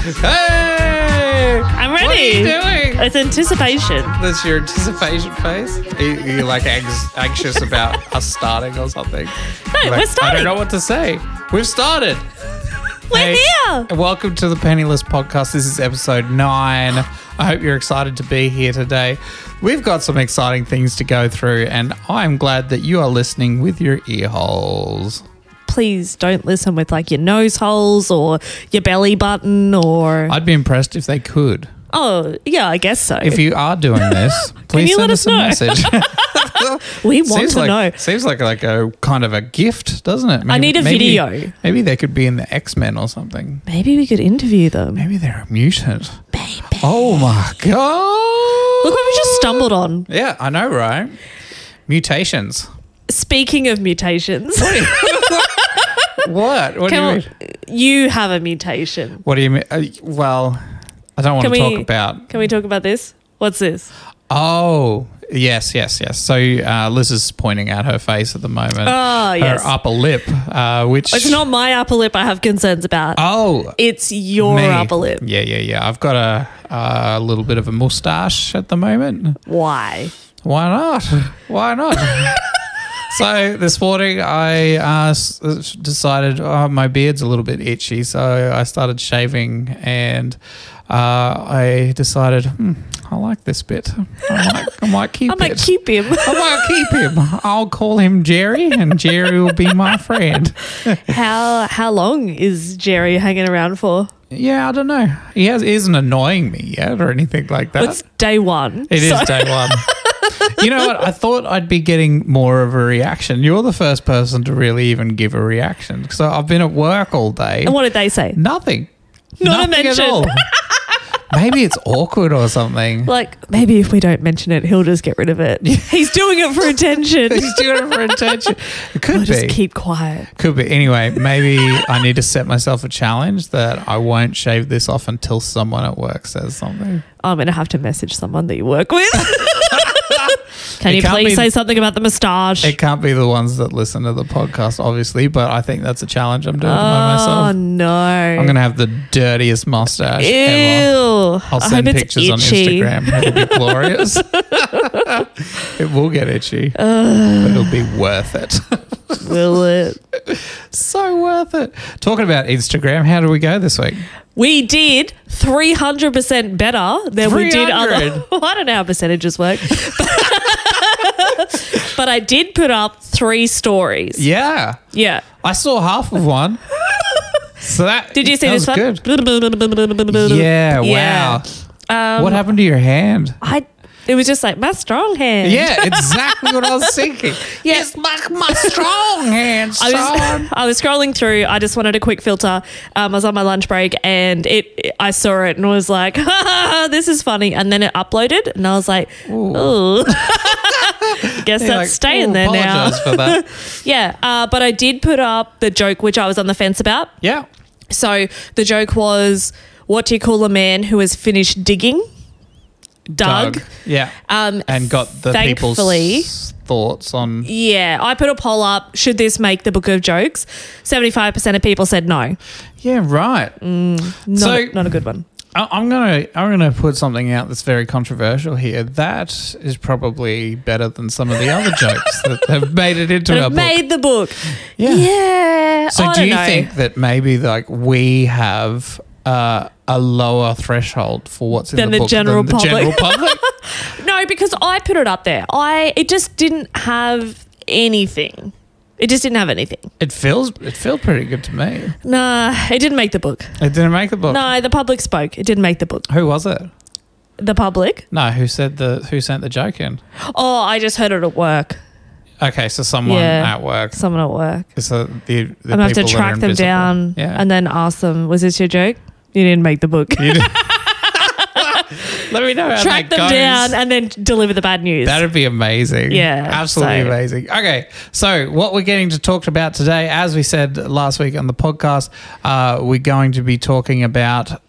Hey! I'm ready. What are you doing? It's anticipation. That's your anticipation face? You're like anxious about us starting or something? No, Like, we're starting. I don't know what to say. We've started. We're here. Welcome to the PennyLysPodcast. This is episode 9. I hope you're excited to be here today. We've got some exciting things to go through, and I'm glad that you are listening with your ear holes. Please don't listen with like your nose holes or your belly button or... I'd be impressed if they could. Oh, yeah, I guess so. If you are doing this, please you send let us us a know? message. We want to know. Seems like a kind of a gift, doesn't it? I need a video. Maybe they could be in the X-Men or something. Maybe we could interview them. Maybe they're a mutant. Baby. Oh my God. Look what we just stumbled on. Yeah, I know, right? Mutations. Speaking of mutations, What? What do you mean? you have a mutation. What do you mean? Well, I don't want to talk about... Can we talk about this? What's this? Oh, yes. So Liz is pointing at her face at the moment. Oh, yes. Her upper lip, which... It's not my upper lip I have concerns about. Oh. It's your me. upper lip. Yeah. I've got a little bit of a moustache at the moment. Why? Why not? So this morning I decided my beard's a little bit itchy, so I started shaving, and I decided I like this bit. I might keep it. I might keep him. I might keep him. I'll call him Jerry, and Jerry will be my friend. How long is Jerry hanging around for? Yeah, I don't know. He isn't annoying me yet or anything like that. It's day one. It is day one. You know what? I thought I'd be getting more of a reaction. You're the first person to really even give a reaction. So I've been at work all day. And what did they say? Nothing. Not a Nothing mention. at all. Maybe it's awkward or something. Like, maybe if we don't mention it, he'll just get rid of it. He's doing it for attention. He's doing it for attention. It could We'll be. just keep quiet. Could be. Anyway, maybe I need to set myself a challenge that I won't shave this off until someone at work says something. I'm going to have to message someone that you work with. Can It you can't please be- say something about the moustache? It can't be the ones that listen to the podcast, obviously, but I think that's a challenge I'm doing by myself. Oh, no. I'm going to have the dirtiest mustache Ew. ever. I'll I send hope it's pictures on itchy. Instagram. It'll be glorious. It will get itchy, but it'll be worth it. Will it? So worth it. Talking about Instagram, how did we go this week? We did 300% better than we did 300? Well, I don't know how percentages work. But I did put up 3 stories. Yeah. Yeah. I saw half of one. So that Did you see that this was one? good. Yeah, wow. What happened to your hand? It was just like my strong hand. Yeah, exactly what I was thinking. Yeah. It's like my strong hand, son. I was scrolling through. I just wanted a quick filter. I was on my lunch break and I saw it and was like, this is funny. And then it uploaded and I was like, ooh. Guess You're that's like, staying there now. Apologise for that. Yeah, but I did put up the joke, which I was on the fence about. Yeah. So the joke was, what do you call a man who has finished digging? Doug. Yeah. And got the thankfully- people's thoughts on... Yeah, I put a poll up. Should this make the book of jokes? 75% of people said no. Yeah, right. Not a good one. I'm gonna put something out that's very controversial here. That is probably better than some of the other jokes that have made it into our book. Made the book. Yeah. Yeah. So I do don't you know. think that maybe like we have a lower threshold for what's in Than the the book general than the general public? No, because I put it up there. It just didn't have anything. It just didn't have anything. It feels pretty good to me. Nah, it didn't make the book. It didn't make the book. No, the public spoke. It didn't make the book. Who was it? The public? No, who sent the joke in? Oh, I just heard it at work. Okay, so someone at work. Someone at work. So the I'm going to have to people that are track them invisible. down Yeah. and then ask them, was this your joke? You didn't make the book. Let me know how Track that them goes. down and then deliver the bad news. That'd be amazing. Yeah, Absolutely so- amazing. Okay. So what we're getting to talk about today, as we said last week on the podcast, we're going to be talking about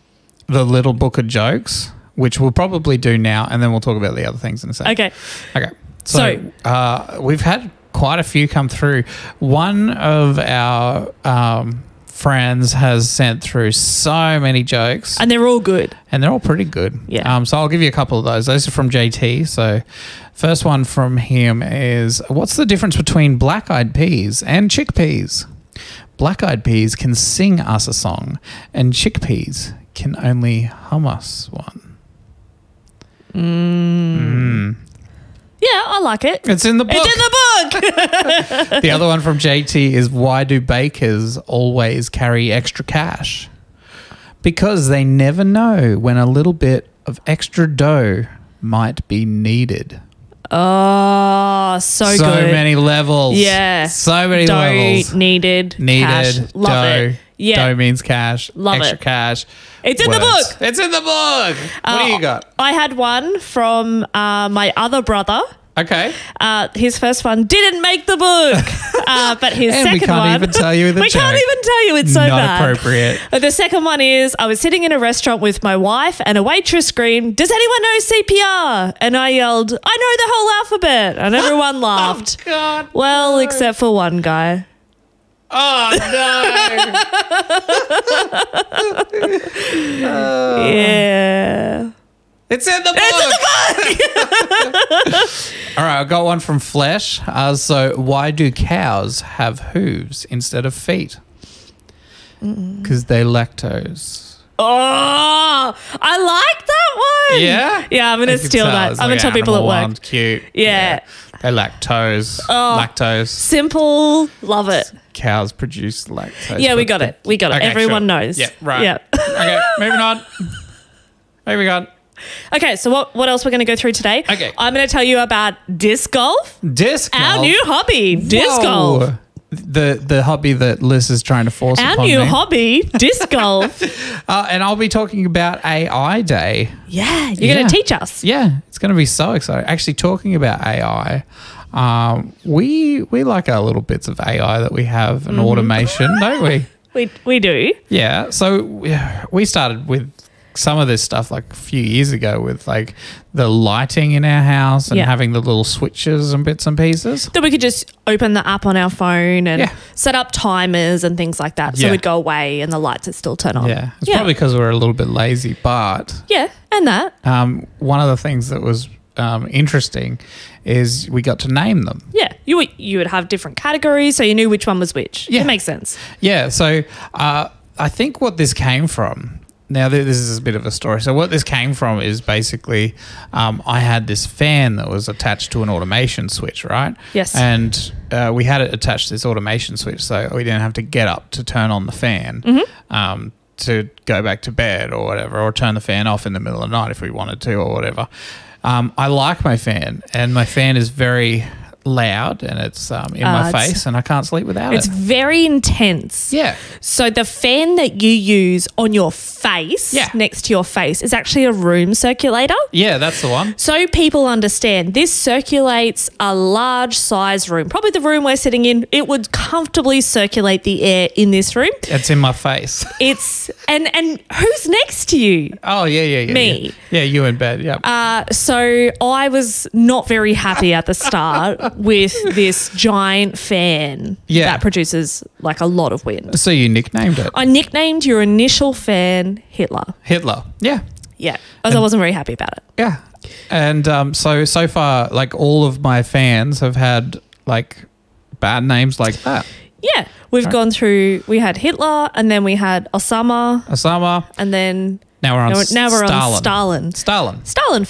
the little book of jokes, which we'll probably do now, and then we'll talk about the other things in a second. Okay. So we've had quite a few come through. One of our friends has sent through so many jokes. And they're all good. And they're all pretty good. Yeah. So I'll give you a couple of those. Those are from JT. So first one from him is, what's the difference between black-eyed peas and chickpeas? Black-eyed peas can sing us a song and chickpeas can only hum us one. Yeah, I like it. It's in the book. It's in the book. The other one from JT is, why do bakers always carry extra cash? Because they never know when a little bit of extra dough might be needed. Oh, so good. So many levels. Yeah. So many dough, levels. Needed, cash. Love dough. it. Yeah. Dough means cash. Love extra it. cash. It's in the book. It's in the book. What do you got? I had one from my other brother. Okay. His first one didn't make the book, but his And second one... we can't even tell you the We joke. can't even tell you. It's so Not bad. appropriate. The second one is, I was sitting in a restaurant with my wife and a waitress screamed, "Does anyone know CPR?" And I yelled, "I know the whole alphabet." And everyone laughed. Oh, God. Well, no. except for one guy. Oh, no. Yeah. It's in the book. All right, I got one from Flesh. So why do cows have hooves instead of feet? Because they lactose. Oh, I like that one. Yeah? Yeah, I'm going to steal that. I'm going to tell people at work. Cute. Yeah. They lactose. Oh. Lactose. Simple. Love it. Cows produce lactose. Yeah, we but got it. We got it. Okay, Everyone sure. knows. Yeah, right. Yeah. Okay, moving on. Moving on. Okay, so what else we're going to go through today? Okay. I'm going to tell you about disc golf. Disc golf. Our new hobby, disc Whoa. golf. The hobby that Liz is trying to force Our upon new me. hobby, disc golf. And I'll be talking about AI Day. Yeah, you're going to teach us. Yeah, it's going to be so exciting. Actually, talking about AI, we like our little bits of AI that we have and automation, don't we? We do. Yeah. So we started with some of this stuff like a few years ago with like the lighting in our house and having the little switches and bits and pieces. Then we could just open the app on our phone and set up timers and things like that. So we'd go away and the lights would still turn on. Yeah. It's probably because we're a little bit lazy, but yeah, and that. one of the things that was interesting is we got to name them. Yeah, you would have different categories so you knew which one was which. Yeah. It makes sense. Yeah, so I think what this came from, now this is a bit of a story. So what this came from is basically I had this fan that was attached to an automation switch, right? Yes. And we had it attached to this automation switch so we didn't have to get up to turn on the fan to go back to bed or whatever, or turn the fan off in the middle of the night if we wanted to or whatever. I like my fan, and my fan is very loud and it's in my face and I can't sleep without it. It's very intense. Yeah. So the fan that you use on your face, next to your face, is actually a room circulator. Yeah, that's the one. So people understand, this circulates a large size room. Probably the room we're sitting in, it would comfortably circulate the air in this room. It's in my face. It's and who's next to you? Oh, yeah. Me. Yeah, you in bed, yeah. So I was not very happy at the start with this giant fan that produces like a lot of wind. So you nicknamed it. I nicknamed your initial fan Hitler. Hitler, yeah. Yeah, because I wasn't very happy about it. Yeah. And so far, like all of my fans have had like bad names like that. Yeah, we've gone through, we had Hitler and then we had Osama. And then... Now we're on Stalin. Stalin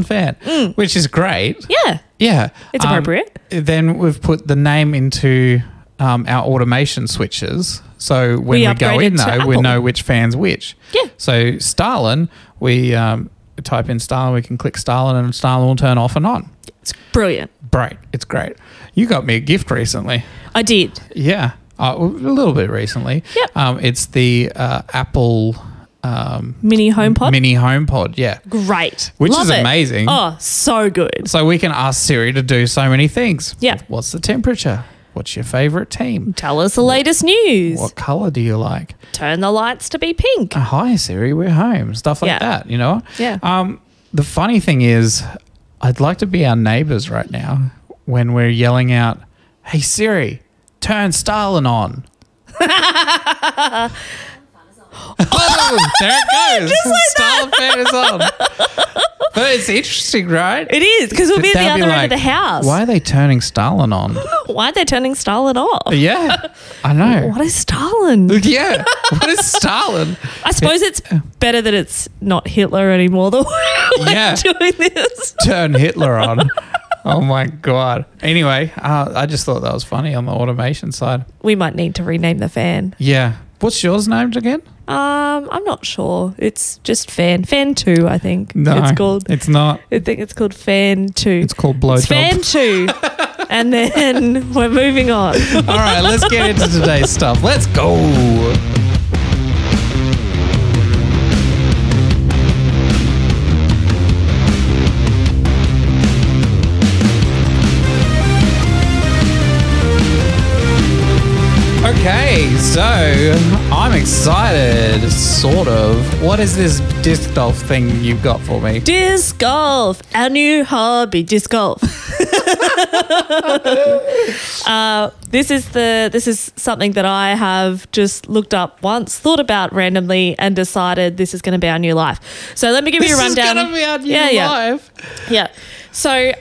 fan. Which is great. Yeah. Yeah. It's appropriate. Then we've put the name into our automation switches. So when we go in though, we know which fan's which. Yeah. So Stalin, we type in Stalin, we can click Stalin and Stalin will turn off and on. It's brilliant. Great. It's great. You got me a gift recently. I did. Yeah. A little bit recently. Yep. It's the Apple... Mini HomePod. Yeah. Great. Which Love is it. amazing. Oh, so good. So we can ask Siri to do so many things. Yeah. What's the temperature? What's your favorite team? Tell us the latest news. What color do you like? Turn the lights to be pink. Hi Siri, we're home. Stuff like that, you know? Yeah. The funny thing is, I'd like to be our neighbors right now when we're yelling out, "Hey Siri, turn Stalin on." Oh, there it goes. Just like Style fan is on. But it's interesting, right? It is, because we'll be at the other end of the house. Why are they turning Stalin on? Why are they turning Stalin off? Yeah, I know. What is Stalin? Yeah, what is Stalin? I suppose it's better that it's not Hitler anymore, though. Yeah. Doing this. Turn Hitler on. Oh my God. Anyway, I just thought that was funny on the automation side. We might need to rename the fan. Yeah. What's yours named again? I'm not sure. It's just Fan 2, I think. No, it's called. It's not. I think it's called Fan 2. It's called Blowjob. It's Fan 2. And then we're moving on. All right, let's get into today's stuff. Let's go. Okay, so I'm excited, sort of. What is this disc golf thing you've got for me? Disc golf, our new hobby, disc golf. This is something that I have just looked up once, thought about randomly, and decided this is going to be our new life. So let me give you a rundown. This is going to be our new life. Yeah. So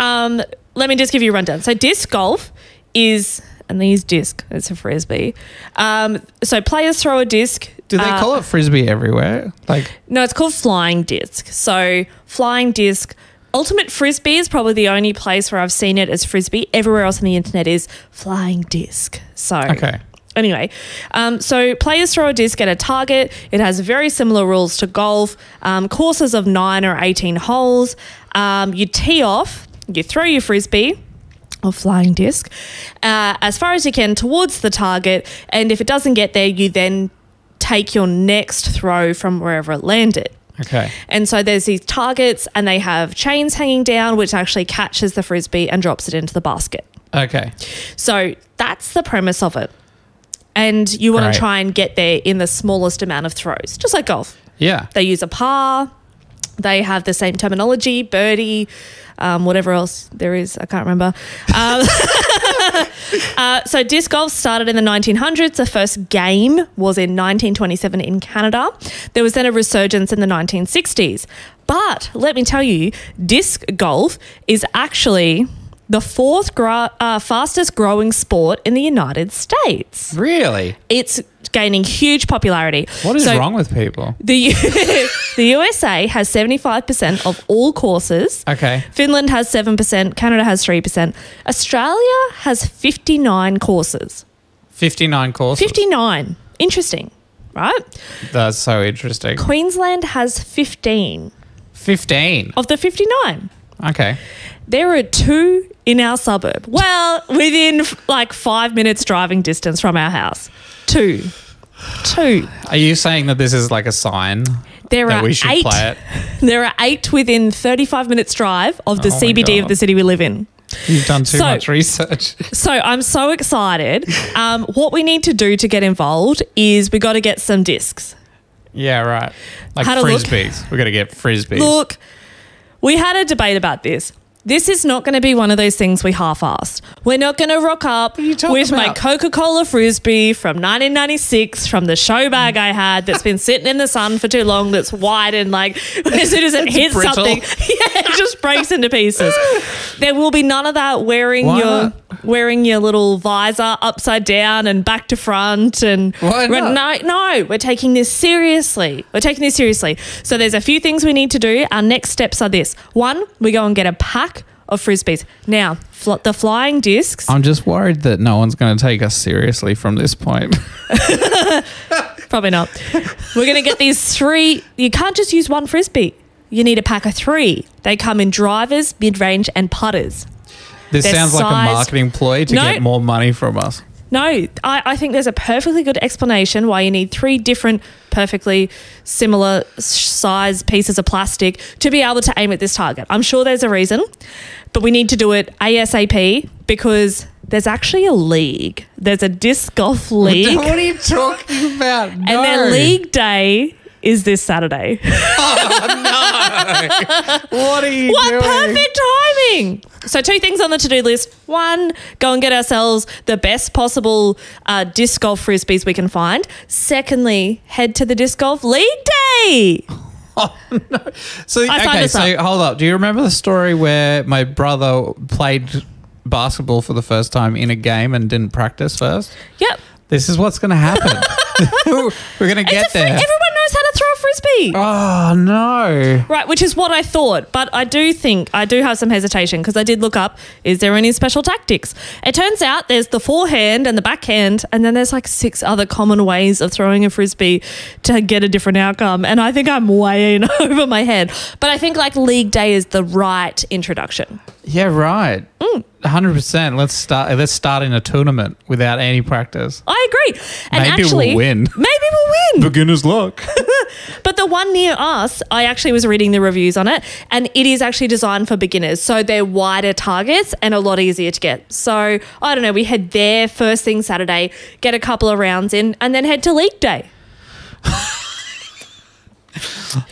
let me just give you a rundown. So disc golf is, and they use disc, it's a frisbee. So players throw a disc. Do they call it frisbee everywhere? No, it's called flying disc. So flying disc. Ultimate Frisbee is probably the only place where I've seen it as frisbee. Everywhere else on the internet is flying disc. So okay. Anyway, so players throw a disc at a target. It has very similar rules to golf. Courses of 9 or 18 holes. You tee off. You throw your frisbee or flying disc as far as you can towards the target, and if it doesn't get there, you then take your next throw from wherever it landed. Okay. And so there's these targets, and they have chains hanging down, which actually catches the frisbee and drops it into the basket. Okay. So that's the premise of it. And you want to try and get there in the smallest amount of throws, just like golf. Yeah. They use a par. They have the same terminology, birdie, whatever else there is. I can't remember. So disc golf started in the 1900s. The first game was in 1927 in Canada. There was then a resurgence in the 1960s. But let me tell you, disc golf is actually the fourth fastest growing sport in the United States. Really? It's gaining huge popularity. What is wrong with people? The USA has 75% of all courses. Okay. Finland has 7%. Canada has 3%. Australia has 59 courses. 59 courses? 59. Interesting, right? That's so interesting. Queensland has 15. 15? Of the 59. Okay. There are 2 in our suburb. Well, within like 5 minutes driving distance from our house. 2. Are you saying that this is like a sign that we should play it? There are 8 within 35 minutes drive of the CBD of the city we live in. You've done too much research. So I'm so excited. What we need to do to get involved is we got to get some discs. Yeah, right. Like frisbees. We got to get frisbees. Look, we had a debate about this. This is not going to be one of those things we half-assed. We're not going to rock up with my Coca-Cola Frisbee from 1996 from the show bag I had that's been sitting in the sun for too long, that's white, and like as soon as it hits something, it just breaks into pieces. There will be none of that wearing your little visor upside down and back to front. And why not? No, we're taking this seriously. So there's a few things we need to do. Our next steps are this. 1, we go and get a pack of frisbees. Now, the flying discs. I'm just worried that no one's going to take us seriously from this point. Probably not. We're going to get these 3. You can't just use one frisbee. You need a pack of 3. They come in drivers, mid-range, and putters. This sounds like a marketing ploy to get more money from us. No, I think there's a perfectly good explanation why you need 3 different perfectly similar size pieces of plastic to be able to aim at this target. I'm sure there's a reason, but we need to do it ASAP because there's actually a league. There's a disc golf league. What are you talking about? No. And their league day is this Saturday. Oh, no. What are you doing? What perfect timing. So 2 things on the to-do list. 1, go and get ourselves the best possible disc golf frisbees we can find. Secondly, head to the disc golf league day. Oh, no. So, signed us up. hold up. Do you remember the story where my brother played basketball for the first time in a game and didn't practice first? Yep. This is what's going to happen. We're going to get there. Everyone knows how to throw a frisbee. Oh, no. Right, which is what I thought. But I do have some hesitation because I did look up, is there any special tactics? It turns out there's the forehand and the backhand, and then there's like 6 other common ways of throwing a frisbee to get a different outcome. And I think I'm way in over my head. But I think like league day is the right introduction. Yeah, right. 100%. Let's start in a tournament without any practice. I agree. And Maybe actually, we'll win. Maybe we'll win. Beginner's luck. But the one near us, I actually was reading the reviews on it, and it is actually designed for beginners. So they're wider targets and a lot easier to get. So I don't know, we head there first thing Saturday, get a couple of rounds in, and then head to league day.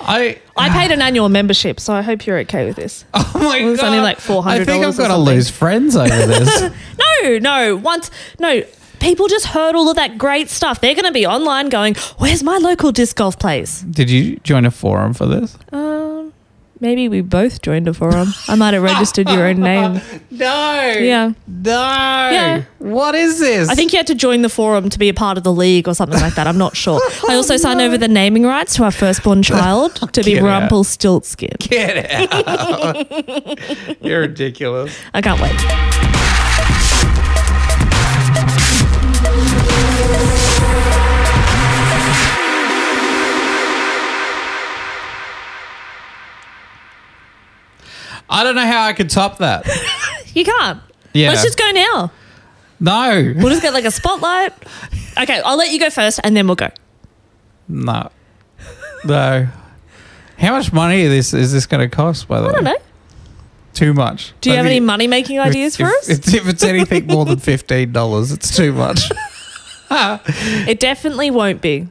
I paid an annual membership, so I hope you're okay with this. Oh my God. It was only like $400. I think I'm going to lose friends over this. No. People just heard all of that great stuff. They're going to be online going, where's my local disc golf place? Did you join a forum for this? Maybe we both joined a forum. I might have registered your own name. No. Yeah. No. Yeah. What is this? I think you had to join the forum to be a part of the league or something like that. I'm not sure. I also signed over the naming rights to our firstborn child to be Get out. Rumpelstiltskin. Get out. You're ridiculous. I can't wait. I don't know how I could top that. You can't. Yeah. Let's just go now. No. We'll just get like a spotlight. Okay, I'll let you go first and then we'll go. No. No. How much money is this going to cost, by the way? I don't know. Too much. Do you have any money-making ideas for us? If it's anything more than $15, it's too much. It definitely won't be.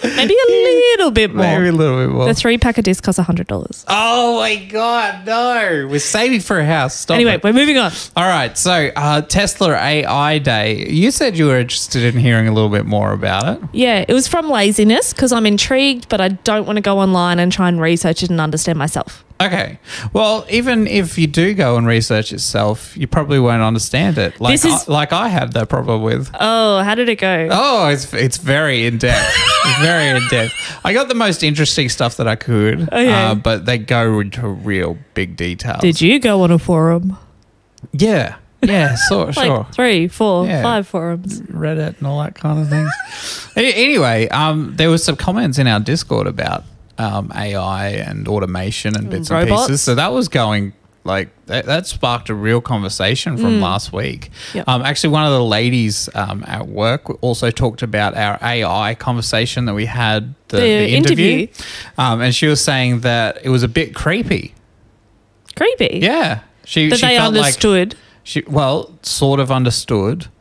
Maybe a little bit more. Maybe a little bit more. The 3-pack of discs costs $100. Oh my God, no. We're saving for a house. Stop Anyway, it. we're moving on. All right, so Tesla AI Day. You said you were interested in hearing a little bit more about it. Yeah, it was from laziness because I'm intrigued, but I don't want to go online and try and research it and understand myself. Okay. Well, even if you do go and research itself, you probably won't understand it. Like I had that problem with. Oh, how did it go? Oh, it's very in-depth. It's very in-depth. I got the most interesting stuff that I could, Okay. but they go into real big details. Did you go on a forum? Yeah. Yeah, sure. Like 3, 4, Yeah. 5 forums. Reddit and all that kind of things. Anyway, there was some comments in our Discord about AI and automation and bits and robots. pieces. So that was going like that sparked a real conversation from last week. Yep. Actually, one of the ladies at work also talked about our AI conversation that we had the interview. And she was saying that it was a bit creepy. Creepy? Yeah. She That they felt understood. sort of understood /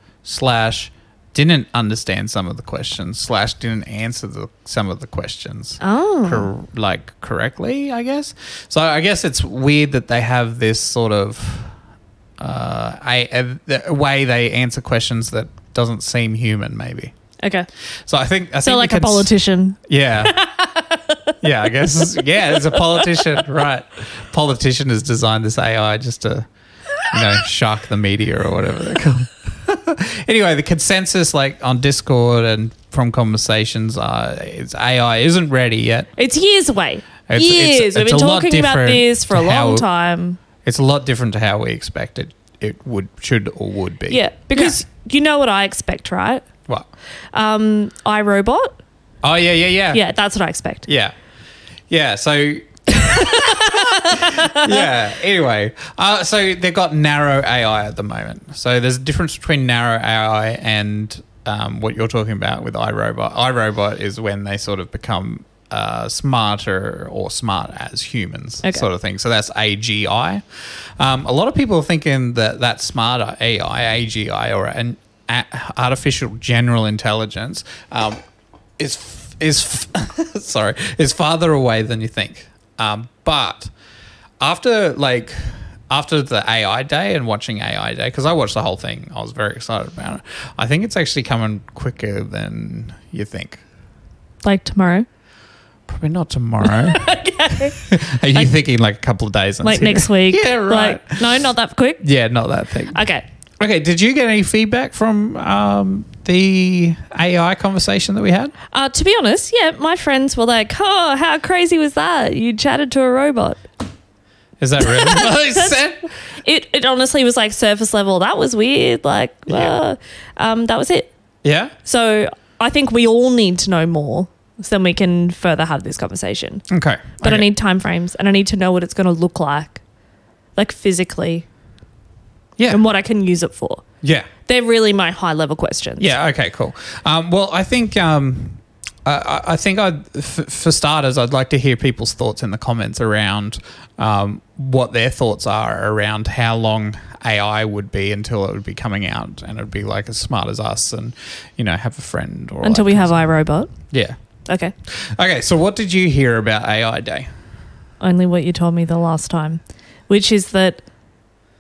didn't understand some of the questions / didn't answer some of the questions correctly, I guess. So I guess it's weird that they have this sort of a way they answer questions that doesn't seem human, maybe. Okay. So I think like a politician. Yeah. Yeah, I guess. Yeah, as a politician, right. Politician has designed this AI just to, shock the media or whatever they're called. Anyway, the consensus on Discord and from conversations is AI isn't ready yet. It's years away. It's We've been a lot talking about this for a to long time. It's a lot different to how we expected it should or would be. Yeah, because you know what I expect, right? What? iRobot. Oh, yeah. Yeah, that's what I expect. Yeah. Yeah, so... yeah, anyway. So they've got narrow AI at the moment. So there's a difference between narrow AI and what you're talking about with iRobot. iRobot is when they sort of become smarter or smart as humans sort of thing. So that's AGI. A lot of people are thinking that smarter AI, AGI, or an artificial general intelligence is farther away than you think. But after the AI day and watching AI day, because I watched the whole thing, I was very excited about it. I think it's actually coming quicker than you think. Like tomorrow? Probably not tomorrow. Okay. Are you thinking like a couple of days? Like next week? Yeah, right. Like, no, not that quick? Yeah, not that thing. Okay. Okay, did you get any feedback from the AI conversation that we had? To be honest, yeah, my friends were like, oh, how crazy was that? You chatted to a robot. Is that really what they said? It honestly was like surface level. That was weird. Like, that was it. Yeah? So I think we all need to know more so then we can further have this conversation. Okay. But I need timeframes and I need to know what it's going to look like physically. Yeah. And what I can use it for. Yeah. They're really my high level questions. Yeah. Okay. Cool. Well, I think for starters, I'd like to hear people's thoughts in the comments around what their thoughts are around how long AI would be until it would be coming out and it would be like as smart as us and have a friend or until we have iRobot. Yeah. Okay. Okay. So what did you hear about AI Day? Only what you told me the last time, which is that.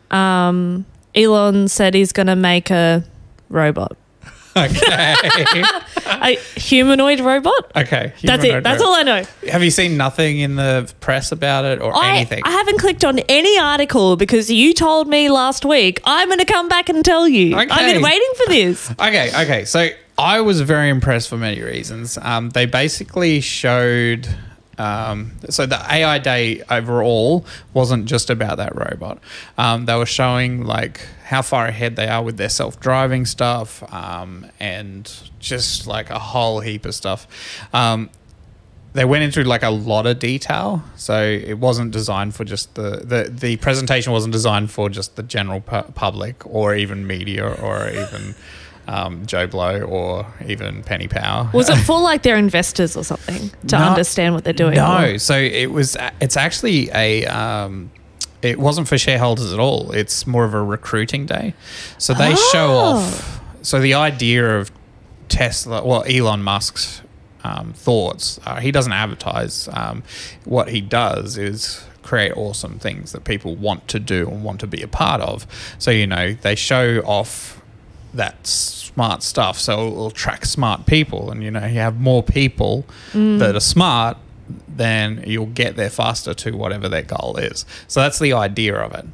Elon said he's going to make a robot. Okay. A humanoid robot? Okay. That's it. That's all I know. Have you seen nothing in the press about it or anything? I haven't clicked on any article because you told me last week. I'm going to come back and tell you. Okay. I've been waiting for this. Okay. So I was very impressed for many reasons. They basically showed... so the AI Day overall wasn't just about that robot. They were showing like how far ahead they are with their self-driving stuff and just like a whole heap of stuff. They went into like a lot of detail, so it wasn't designed for just the presentation wasn't designed for just the general public or even media or even Joe Blow or even PennyPow. Was it for like their investors or something to understand what they're doing? No, so it's actually it wasn't for shareholders at all. It's more of a recruiting day. So they show off. So the idea of Tesla, well, Elon Musk's thoughts, he doesn't advertise. What he does is create awesome things that people want to do and want to be a part of. So, they show off that smart stuff, so it will attract smart people, and you have more people that are smart, then you'll get there faster to whatever their goal is. So that's the idea of it.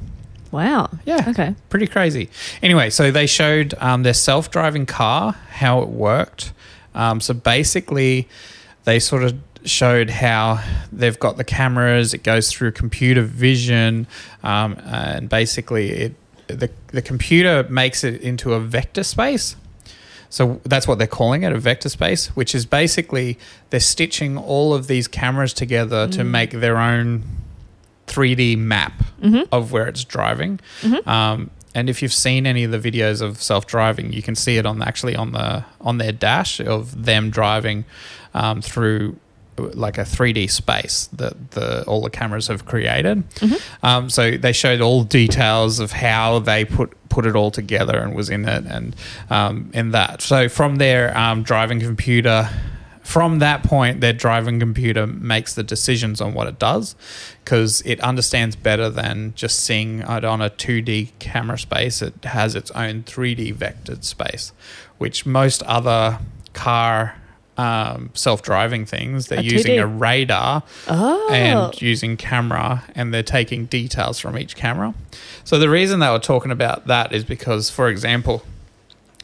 Wow. Yeah. Okay. Pretty crazy. Anyway, so they showed their self-driving car, how it worked. So basically they sort of showed how they've got the cameras, it goes through computer vision, and basically the computer makes it into a vector space. So that's what they're calling it, a vector space, which is basically they're stitching all of these cameras together to make their own 3D map of where it's driving. And if you've seen any of the videos of self-driving, you can see it on their dash of them driving through like a 3D space that all the cameras have created. So they showed all details of how they put it all together and was in it and in that. So from their driving computer, from that point, their driving computer makes the decisions on what it does because it understands better than just seeing it on a 2D camera space. It has its own 3D vectored space, which most other car self-driving things, they're using a radar and using camera, and they're taking details from each camera. So the reason they were talking about that is because, for example,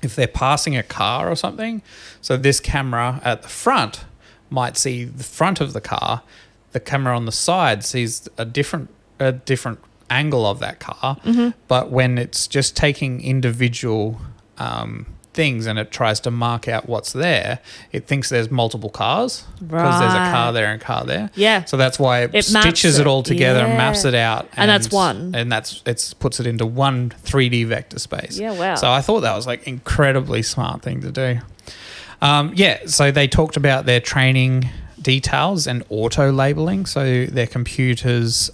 if they're passing a car or something, so this camera at the front might see the front of the car, the camera on the side sees a different angle of that car, but when it's just taking individual things and it tries to mark out what's there, it thinks there's multiple cars because there's a car there and a car there. Yeah. So that's why it stitches it all together and maps it out. And that's one. And it puts it into one 3D vector space. Yeah, wow. So I thought that was like incredibly smart thing to do. So they talked about their training details and auto labeling. So their computers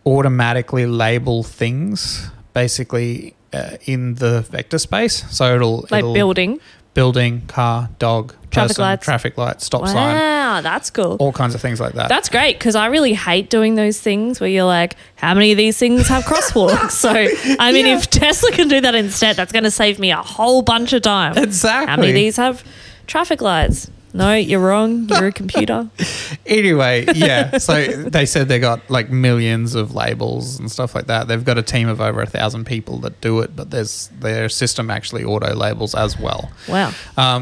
automatically label things basically in the vector space. So it'll building building, car, dog, Traffic person, lights. traffic light, stop sign, Wow, that's cool. all kinds of things like that. That's great because I really hate doing those things where you're like, how many of these things have crosswalks? So, I mean, if Tesla can do that instead, that's going to save me a whole bunch of time. Exactly. How many of these have traffic lights? No, you're wrong. You're a computer. Anyway, yeah. So they said they got like millions of labels and stuff like that. They've got a team of over 1,000 people that do it, but their system actually auto labels as well. Wow.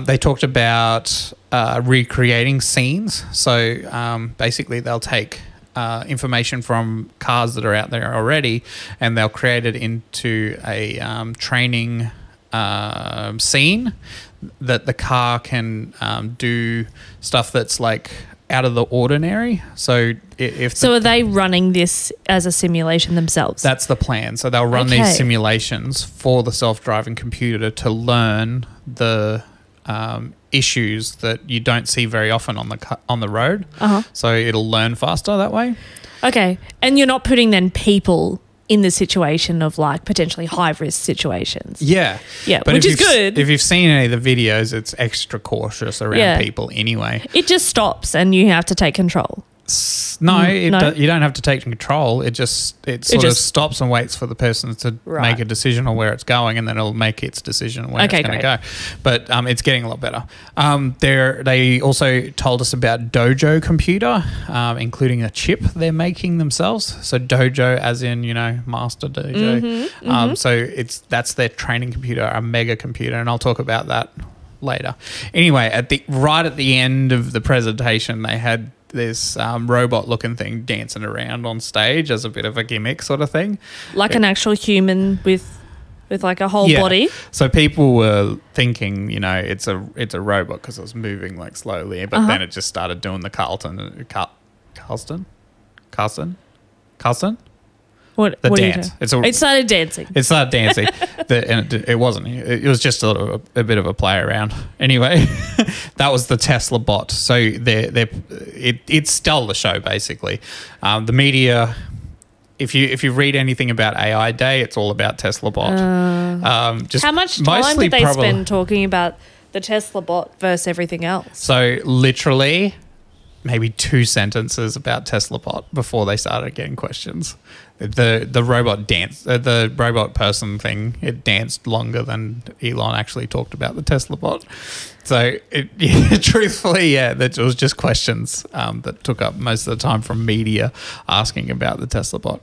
They talked about recreating scenes. So basically they'll take information from cars that are out there already and they'll create it into a training scene that the car can do stuff that's like out of the ordinary. So are they running this as a simulation themselves? That's the plan. So they'll run these simulations for the self-driving computer to learn the issues that you don't see very often on the road. So it'll learn faster that way. Okay, and you're not putting then people in the situation of like potentially high risk situations. Yeah. But which is good. If you've seen any of the videos, it's extra cautious around people anyway. It just stops and you have to take control. No, you don't have to take control. It sort of stops and waits for the person to make a decision on where it's going, and then it'll make its decision on where it's going to go. But it's getting a lot better. They also told us about Dojo computer, including a chip they're making themselves. So Dojo, as in Master Dojo. So that's their training computer, a mega computer, and I'll talk about that later. Anyway, right at the end of the presentation, they had this robot-looking thing dancing around on stage as a bit of a gimmick sort of thing. Like an actual human with like a whole body? So people were thinking, it's a robot because it was moving like slowly, but then it just started doing the Carlton? What the what dance. It started dancing. It started dancing. And it wasn't. It was just a bit of a play around. Anyway, that was the Tesla bot. So it stole the show basically. The media. If you read anything about AI Day, it's all about Tesla bot. How much time did they spend talking about the Tesla bot versus everything else? So literally, maybe 2 sentences about Tesla bot before they started getting questions. The robot dance, the robot person thing, it danced longer than Elon actually talked about the Tesla bot. So truthfully, that was just questions that took up most of the time from media asking about the Tesla bot.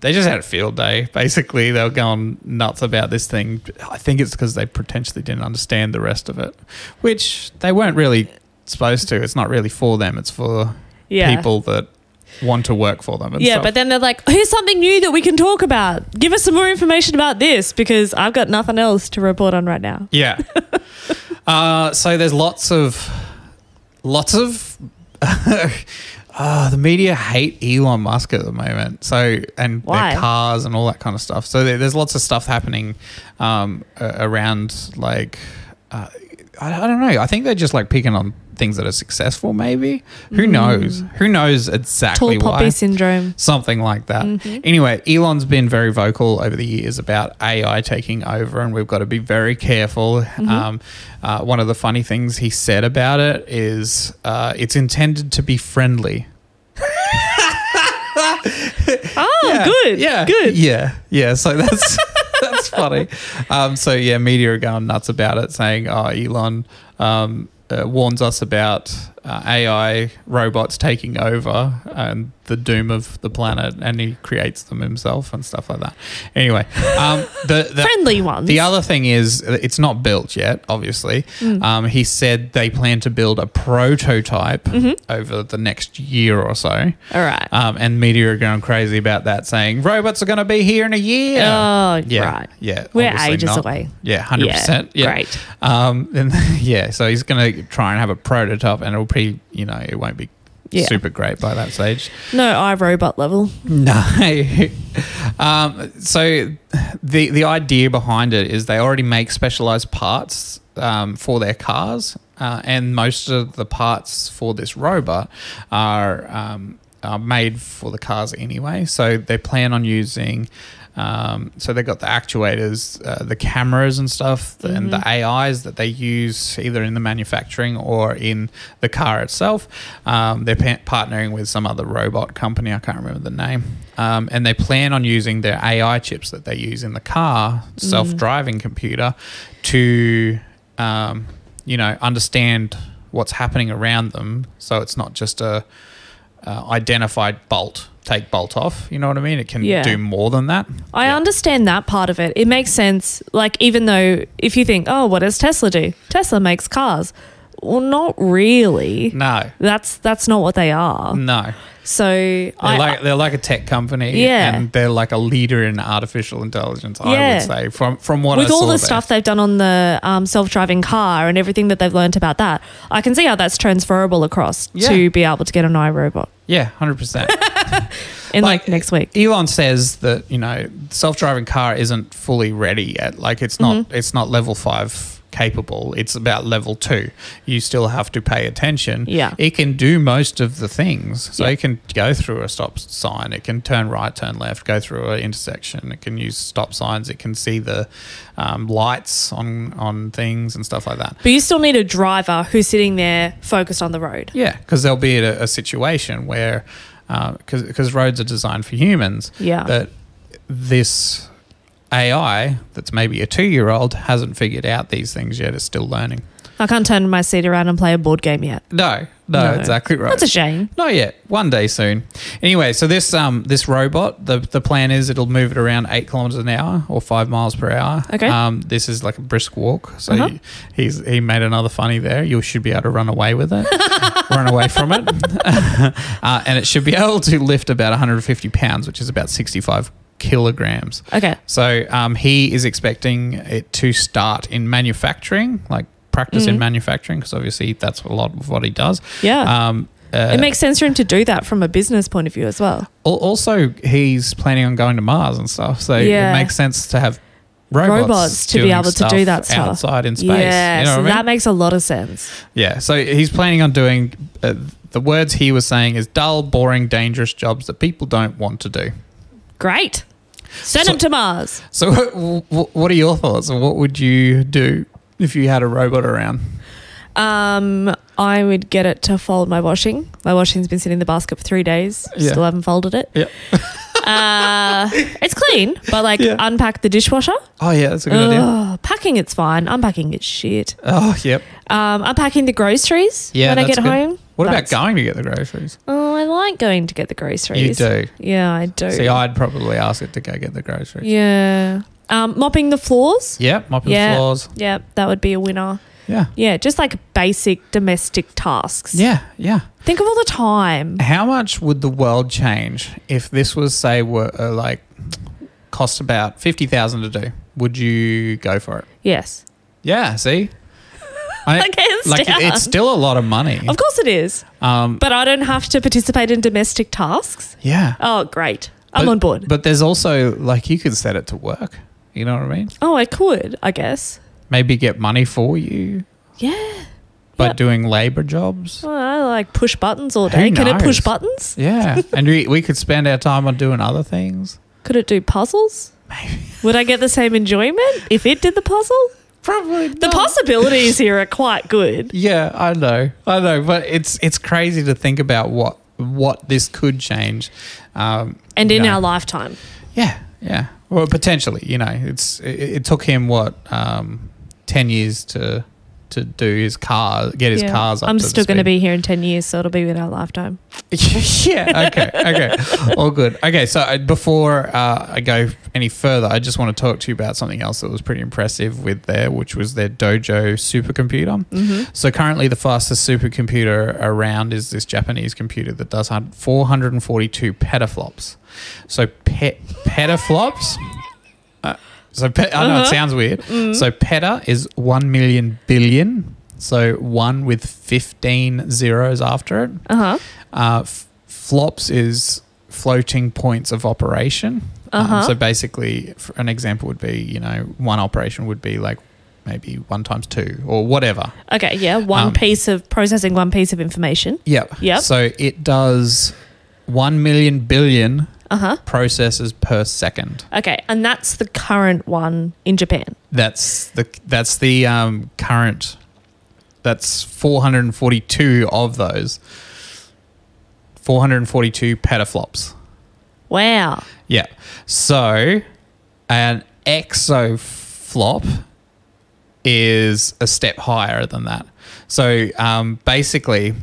They just had a field day. Basically, they were going nuts about this thing. I think it's because they potentially didn't understand the rest of it, which they weren't really supposed to. It's not really for them. It's for people that want to work for them and stuff. But then they're like, here's something new that we can talk about. Give us some more information about this because I've got nothing else to report on right now. Yeah. So there's lots of the media hate Elon Musk at the moment. So and Why? their cars and all that kind of stuff. So there's lots of stuff happening around like I don't know. I think they're just like picking on things that are successful maybe. Who knows? Who knows exactly Tall poppy why? syndrome. Something like that. Anyway, Elon's been very vocal over the years about AI taking over and we've got to be very careful. One of the funny things he said about it is it's intended to be friendly. Good. Yeah. Good. Yeah. So that's that's funny. Media are going nuts about it, saying, Elon warns us about AI robots taking over and the doom of the planet, and he creates them himself and stuff like that. Anyway, the friendly ones. The other thing is it's not built yet, obviously. He said they plan to build a prototype over the next year or so. All right. And media are going crazy about that, saying robots are going to be here in a year. Oh, yeah, right. Yeah. We're ages away. Yeah, 100%. Yeah. Great. So he's going to try and have a prototype, and it'll be, it won't be super great by that stage. No iRobot level. No. So the idea behind it is they already make specialized parts for their cars, and most of the parts for this robot are made for the cars anyway. So they plan on using So they've got the actuators, the cameras and stuff, and the AIs that they use either in the manufacturing or in the car itself. They're partnering with some other robot company. I can't remember the name. And they plan on using their AI chips that they use in the car, self-driving computer, to, understand what's happening around them. So it's not just a identified bolt. Take bolt off, you know what I mean? It can do more than that. I understand that part of it. It makes sense. Like, even though if you think, oh, what does Tesla do? Tesla makes cars. Well, not really. No. That's not what they are. No. So they're like a tech company, and they're like a leader in artificial intelligence, I would say, from what I saw. With all the stuff they've done on the self-driving car and everything that they've learned about that, I can see how that's transferable across to be able to get an iRobot. Yeah, 100%. In like next week. Elon says that, self-driving car isn't fully ready yet. Like it's not level 5 capable. It's about level 2. You still have to pay attention. Yeah. It can do most of the things. So it can go through a stop sign. It can turn right, turn left, go through an intersection. It can use stop signs. It can see the lights on things and stuff like that. But you still need a driver who's sitting there focused on the road. Yeah, because they'll be at a situation where, because roads are designed for humans, that this AI that's maybe a 2-year-old hasn't figured out these things yet. It's still learning. I can't turn my seat around and play a board game yet. No, exactly right. That's a shame. Not yet. One day soon. Anyway, so this robot, the plan is it'll move it around 8 kilometers an hour or 5 miles per hour. Okay. This is like a brisk walk. So he made another funny there. You should be able to run away with it, run away from it, and it should be able to lift about 150 pounds, which is about 65 kilograms. Okay. So he is expecting it to start in manufacturing, like practice in manufacturing, because obviously that's a lot of what he does. Yeah. It makes sense for him to do that from a business point of view as well. Also, he's planning on going to Mars and stuff, so it makes sense to have robots to be able to do that stuff outside in space. Yeah, you know so what I mean? that makes a lot of sense. Yeah, so he's planning on doing the words he was saying is dull, boring, dangerous jobs that people don't want to do. Great. Send him to Mars. So what are your thoughts? What would you do if you had a robot around? I would get it to fold my washing. My washing's been sitting in the basket for 3 days. Still haven't folded it. Yeah. It's clean, but unpack the dishwasher. Oh yeah, that's a good idea. Packing it's fine. Unpacking it's shit. Oh yep. Unpacking the groceries when I get home. What about going to get the groceries? Oh, I like going to get the groceries. You do? Yeah, I do. See, I'd probably ask it to go get the groceries. Yeah. Mopping the floors. Yep, mopping the floors. Yeah, that would be a winner. Yeah. Yeah, just like basic domestic tasks. Yeah, yeah. Think of all the time. How much would the world change if this was, say, cost about $50,000 to do? Would you go for it? Yes. Yeah, see? It's still a lot of money. Of course it is. But I don't have to participate in domestic tasks. Yeah. Oh, great. I'm on board. But there's also, you could set it to work. You know what I mean? Oh, I could, I guess. Maybe get money for you. Yeah. By doing labour jobs. Well, I push buttons all day. Can it push buttons? Yeah. And we could spend our time on doing other things. Could it do puzzles? Maybe. Would I get the same enjoyment if it did the puzzle? Probably not. The possibilities here are quite good. Yeah, I know. But it's crazy to think about what this could change. And in our lifetime. Yeah, yeah. Well, potentially, it took him 10 years to do his car, get his cars up. I'm to still going to be here in 10 years, so it'll be in our lifetime. Yeah, okay. All good. Okay, so before I go any further, I just want to talk to you about something else that was pretty impressive which was their Dojo supercomputer. Mm-hmm. So currently the fastest supercomputer around is this Japanese computer that does 442 petaflops. So petaflops... I know it sounds weird. Mm. So peta is 1 million billion. So 1 with 15 zeros after it. Flops is floating points of operation. So basically, an example would be, one operation would be maybe 1 times 2 or whatever. Okay, yeah. One piece of processing, one piece of information. Yep. Yep. So it does 1 million billion processes per second. Okay, and that's the current one in Japan. That's the current. That's 442 of those. 442 petaflops. Wow. Yeah. So an exaflop is a step higher than that. So basically,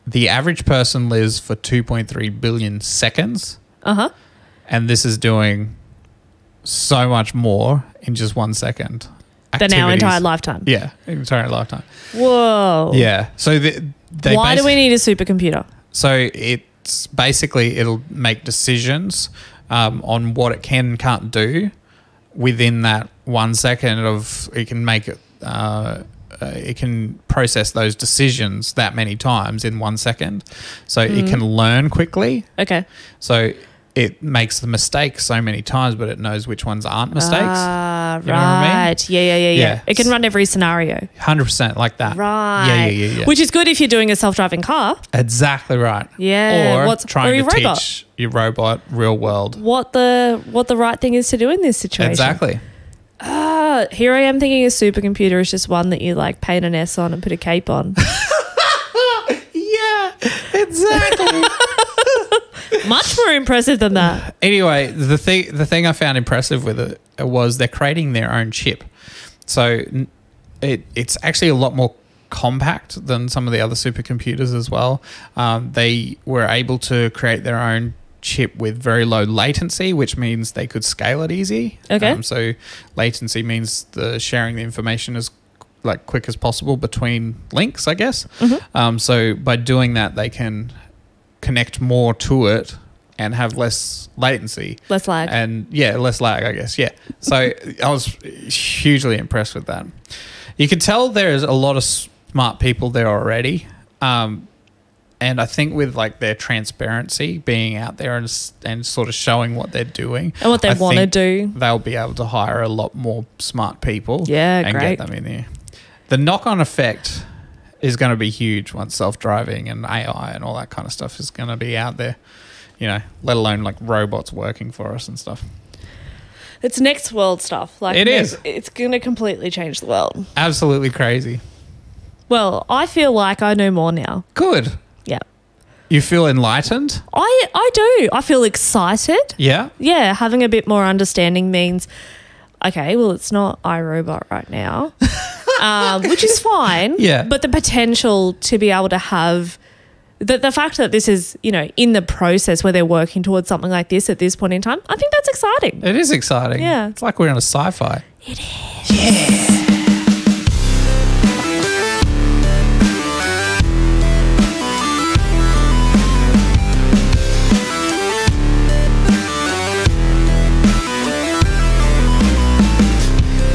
the average person lives for 2.3 billion seconds. And this is doing so much more in just 1 second. Than our entire lifetime. Yeah, entire lifetime. Whoa. Yeah. So why do we need a supercomputer? So it's basically it'll make decisions on what it can and can't do within that 1 second of it can make it. It can process those decisions that many times in 1 second. So it can learn quickly. Okay. So it makes the mistakes so many times, but it knows which ones aren't mistakes. Ah, you know what I mean? Yeah. It can run every scenario. 100% like that. Right. Yeah. Which is good if you're doing a self-driving car. Exactly right. Yeah. Or trying to teach your robot real world. What the right thing is to do in this situation. Exactly. Here I am thinking a supercomputer is just one that you like paint an S on and put a cape on. Yeah, exactly. Much more impressive than that. Anyway, the thing I found impressive with it was they're creating their own chip. So it's actually a lot more compact than some of the other supercomputers as well. They were able to create their own chip with very low latency, which means they could scale it easy. Okay. So latency means the sharing the information as like quick as possible between links, I guess. So by doing that, they can connect more to it and have less latency. Less lag. And less lag, I guess. Yeah. So I was hugely impressed with that. You could tell there's a lot of smart people there already. And I think with like their transparency being out there and sort of showing what they're doing and what they want to do, they'll be able to hire a lot more smart people. Yeah, and great. get them in there. The knock-on effect is going to be huge once self-driving and AI and all that kind of stuff is going to be out there. You know, let alone like robots working for us and stuff. It's next world stuff. Like it is. It's going to completely change the world. Absolutely crazy. Well, I feel like I know more now. Good. Yeah. You feel enlightened? I do. I feel excited. Yeah? Yeah, having a bit more understanding means, okay, well, it's not iRobot right now, which is fine. Yeah. But the potential to be able to have the fact that this is, you know, in the process where they're working towards something like this at this point in time, I think that's exciting. It is exciting. Yeah. It's like we're in a sci-fi. It is. Yeah.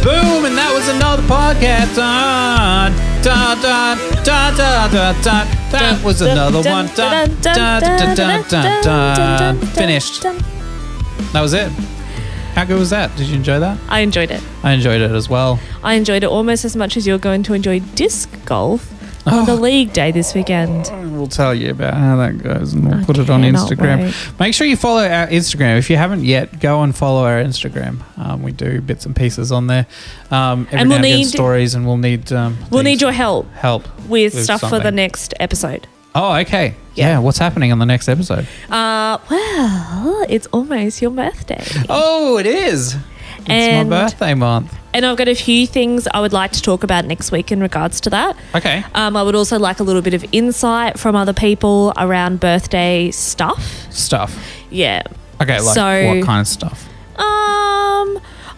Boom, and that was another podcast. That was another one. Finished. That was it. How good was that? Did you enjoy that? I enjoyed it. I enjoyed it as well. I enjoyed it almost as much as you're going to enjoy disc golf on the league day this weekend. We'll tell you about how that goes and we'll put it on Instagram. Wait. Make sure you follow our Instagram. If you haven't yet, go and follow our Instagram. We do bits and pieces on there. Every now and again stories, and we'll need your help with stuff something for the next episode. Oh, okay. Yeah, what's happening on the next episode? Well, it's almost your birthday. Oh, it is. It's my birthday month. And I've got a few things I would like to talk about next week in regards to that. Okay. I would also like a little bit of insight from other people around birthday stuff. Yeah. Okay, like what kind of stuff?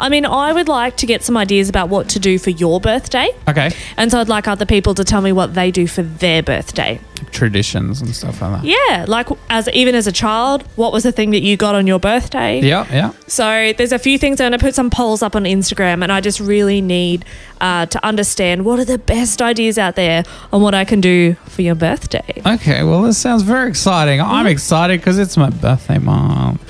I mean, I would like to get some ideas about what to do for your birthday. Okay. And so I'd like other people to tell me what they do for their birthday. Traditions and stuff like that. Yeah, like even as a child, what was the thing that you got on your birthday? Yeah. So there's a few things. I'm going to put some polls up on Instagram, and I just really need to understand what are the best ideas out there on what I can do for your birthday. Okay, well, this sounds very exciting. I'm excited because it's my birthday month.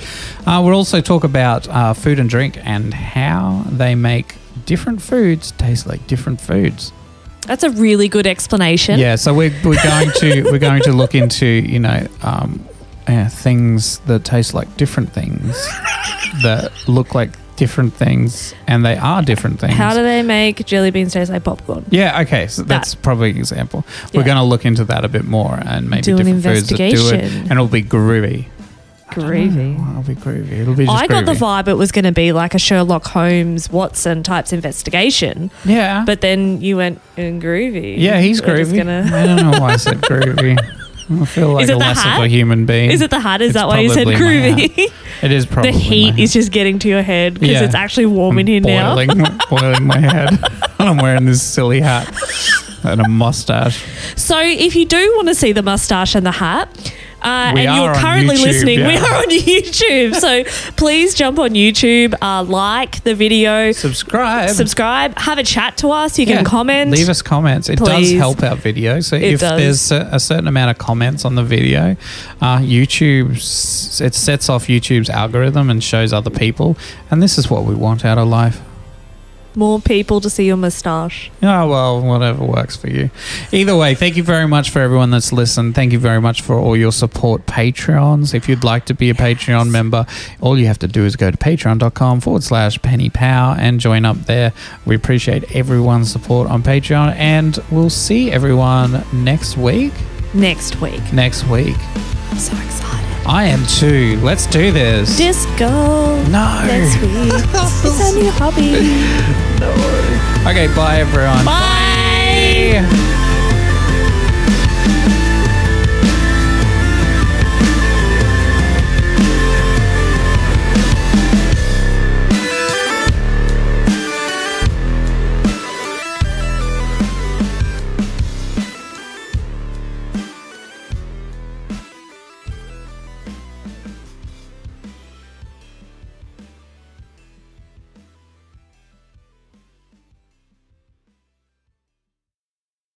We'll also talk about food and drink and how they make different foods taste like different foods. That's a really good explanation. Yeah, so we're going to look into things that taste like different things that look like different things, and they are different things. How do they make jelly beans taste like popcorn? Yeah, okay, so that's probably an example. We're going to look into that a bit more, and maybe do different foods that do it, and it'll be groovy. Groovy. It'll be groovy. It'll be just I got groovy. the vibe it was going to be like a Sherlock Holmes, Watson types investigation. Yeah. But then you went groovy. Yeah, he's groovy. I don't know why I said groovy. I feel like less of a human being. Is it the hat? Is that why you said groovy? It is probably the heat is just getting to your head because it's actually warm in here now. Boiling my head. I'm wearing this silly hat and a mustache. So if you do want to see the mustache and the hat, and you're currently listening, we are on YouTube. So please jump on YouTube, like the video, subscribe, have a chat to us. You can comment, leave us comments. It does help our video. So if there's a certain amount of comments on the video, YouTube it sets off YouTube's algorithm and shows other people. And this is what we want out of life. More people to see your moustache. Oh, well, whatever works for you. Either way, thank you very much for everyone that's listened. Thank you very much for all your support Patreons. If you'd like to be a Patreon member, all you have to do is go to patreon.com/PennyPow and join up there. We appreciate everyone's support on Patreon, and we'll see everyone next week. Next week. I'm so excited. I am too. Let's do this. Disco. No. Next week. It's a new hobby. No. Okay, bye everyone. Bye.